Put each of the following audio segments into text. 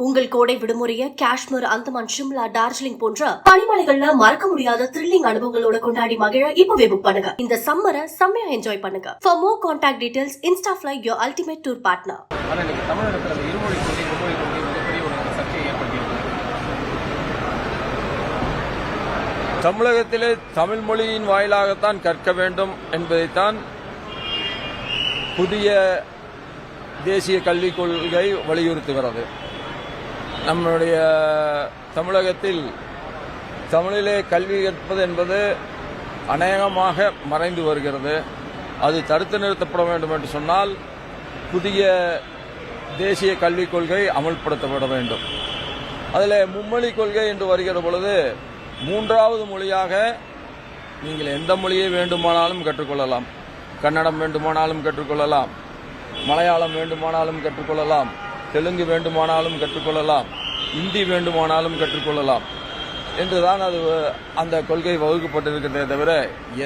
உங்கள் கோடை விடுமுறையை காஷ்மீர், அந்தமான், ஷிம்லா, டார்ஜிலிங் போன்ற பனிமலைகள்ல மறக்க முடியாத த்ரில்லிங் அனுபவங்களோட கொண்டாடி மகிழ இப்பவே புக் பண்ணுங்க. இந்த சம்மரை செம்மையா என்ஜாய் பண்ணுங்க. For more contact details, Instafly your ultimate tour partner. தமிழகத்திலே தமிழ் மொழியின் வாயிலாகத்தான் கற்க வேண்டும் என்பதைத்தான் புதிய தேசிய கல்விக் கொள்கை வலியுறுத்துகிறது. நம்முடைய தமிழகத்தில் தமிழிலே கல்வி கற்பது என்பது அநேகமாக மறைந்து வருகிறது. அது தடுத்து நிறுத்தப்பட வேண்டும் என்று சொன்னால் புதிய தேசிய கல்விக் கொள்கை அமல்படுத்தப்பட வேண்டும். அதில் மும்மொழி கொள்கை என்று வருகிற பொழுது மூன்றாவது மொழியாக நீங்கள் எந்த மொழியை வேண்டுமானாலும் கற்றுக்கொள்ளலாம். கன்னடம் வேண்டுமானாலும் கற்றுக்கொள்ளலாம், மலையாளம் வேண்டுமானாலும் கற்றுக்கொள்ளலாம், தெலுங்கு வேண்டுமானாலும் கற்றுக்கொள்ளலாம், இந்தி வேண்டுமானாலும் கற்றுக்கொள்ளலாம் என்றுதான் அந்த கொள்கை வகுக்கப்பட்டிருக்கிறதே தவிர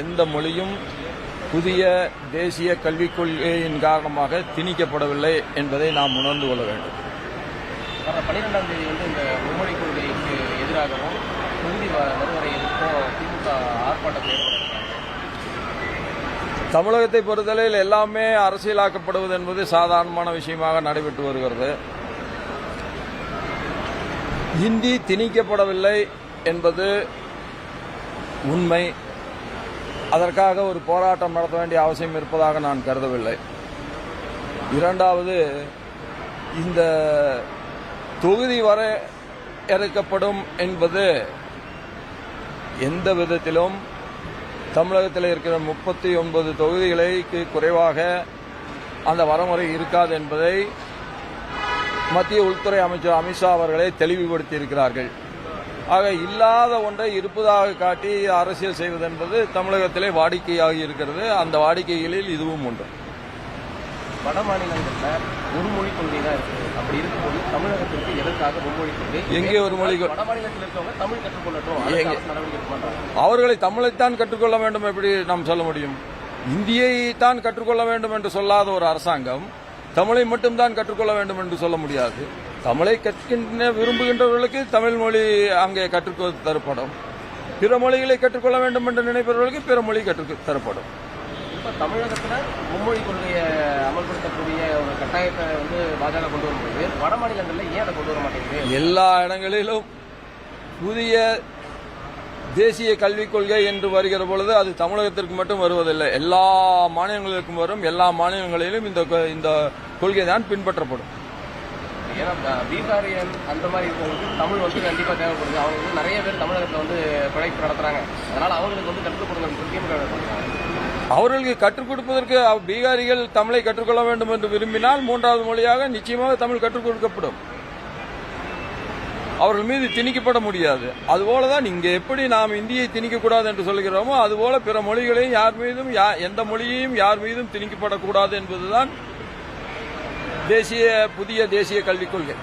எந்த மொழியும் புதிய தேசிய கல்விக் கொள்கையின் காரணமாக திணிக்கப்படவில்லை என்பதை நாம் உணர்ந்து கொள்ள வேண்டும். 12ஆம் தேதி இந்த மும்மொழி கொள்கைக்கு எதிராகவும் தொகுதி வருவதை எதிர்ப்பும் திமுக ஆர்ப்பாட்டத்தை தமிழகத்தை பொறுத்தவரையில் எல்லாமே அரசியலாக்கப்படுவது என்பது சாதாரணமான விஷயமாக நடைபெற்று வருகிறது. இந்தி திணிக்கப்படவில்லை என்பது உண்மை. அதற்காக ஒரு போராட்டம் நடத்த வேண்டிய அவசியம் இருப்பதாக நான் கருதவில்லை. இரண்டாவது, இந்த தொகுதி வரையறுக்கப்படும் என்பது எந்த விதத்திலும் தமிழகத்தில் இருக்கிற 39 தொகுதிகளுக்கு குறைவாக அந்த வரமுறை இருக்காது என்பதை மத்திய உள்துறை அமைச்சர் அமித்ஷா அவர்களே தெளிவுபடுத்தி இருக்கிறார்கள். ஆக இல்லாத ஒன்றை இருப்பதாக காட்டி அரசியல் செய்வது என்பது தமிழகத்திலே வாடிக்கையாகி இருக்கிறது. அந்த வாடிக்கைகளில் இதுவும் ஒன்று. வட மாநிலங்களில் ஒரு மொழி கொள்கை தான் இருக்கு. அப்படி இருக்கும்போது தமிழகத்திற்கு எதற்காக மும்மொழி கொள்கை? எங்கே ஒரு மொழி? வட மாநிலத்தில் இருக்கவங்க தமிழ் கற்றுக்கொள்ளட்டும். அவர்களை தமிழைத்தான் கற்றுக்கொள்ள வேண்டும் எப்படி நாம் சொல்ல முடியும்? இந்தியை தான் கற்றுக்கொள்ள வேண்டும் என்று சொல்லாத ஒரு அரசாங்கம் தமிழை மட்டும்தான் கற்றுக்கொள்ள வேண்டும் என்று சொல்ல முடியாது. தமிழை கற்கின்ற விரும்புகின்றவர்களுக்கு தமிழ் மொழி அங்கே கற்றுக் தரப்படும். பிற மொழிகளை கற்றுக்கொள்ள வேண்டும் என்று நினைப்பவர்களுக்கு பிற மொழி கற்றுக் தரப்படும். இப்போ தமிழகத்தில் மும்மொழி கொள்கையை அமல்படுத்தக்கூடிய ஒரு கட்டாயத்தை பாஜக கொண்டு வரும்போது வட மாநிலங்களில் ஏன் அதை கொண்டு வர மாட்டேங்குது? எல்லா இடங்களிலும் புதிய தேசிய கல்விக் கொள்கை என்று வருகிற பொழுது அது தமிழகத்திற்கு மட்டும் வருவதில்லை, எல்லா மாநிலங்களுக்கும் வரும். எல்லா மாநிலங்களிலும் இந்த கொள்கை தான் பின்பற்றப்படும். ஏன்னா பீகாரியன் அந்த மாதிரி இருக்கிறவங்களுக்கு தமிழ் கண்டிப்பாக தேவைப்படுது. அவங்க நிறைய பேர் தமிழகத்தில் பிழைப்பு நடத்துறாங்க. அதனால அவங்களுக்கு கற்றுக் கொடுங்க. அவர்களுக்கு கற்றுக் கொடுப்பதற்கு பீகாரிகள் தமிழை கற்றுக்கொள்ள வேண்டும் என்று விரும்பினால் மூன்றாவது மொழியாக நிச்சயமாக தமிழ் கற்றுக் கொடுக்கப்படும். அவர்கள் மீது திணிக்கப்பட முடியாது. அதுபோலதான் இங்கே எப்படி நாம் இந்தியை திணிக்கக்கூடாது என்று சொல்கிறோமோ அதுபோல பிற மொழிகளையும் யார் மீதும் எந்த மொழியையும் யார் மீதும் திணிக்கப்படக்கூடாது என்பதுதான் புதிய தேசிய கல்விக் கொள்கை.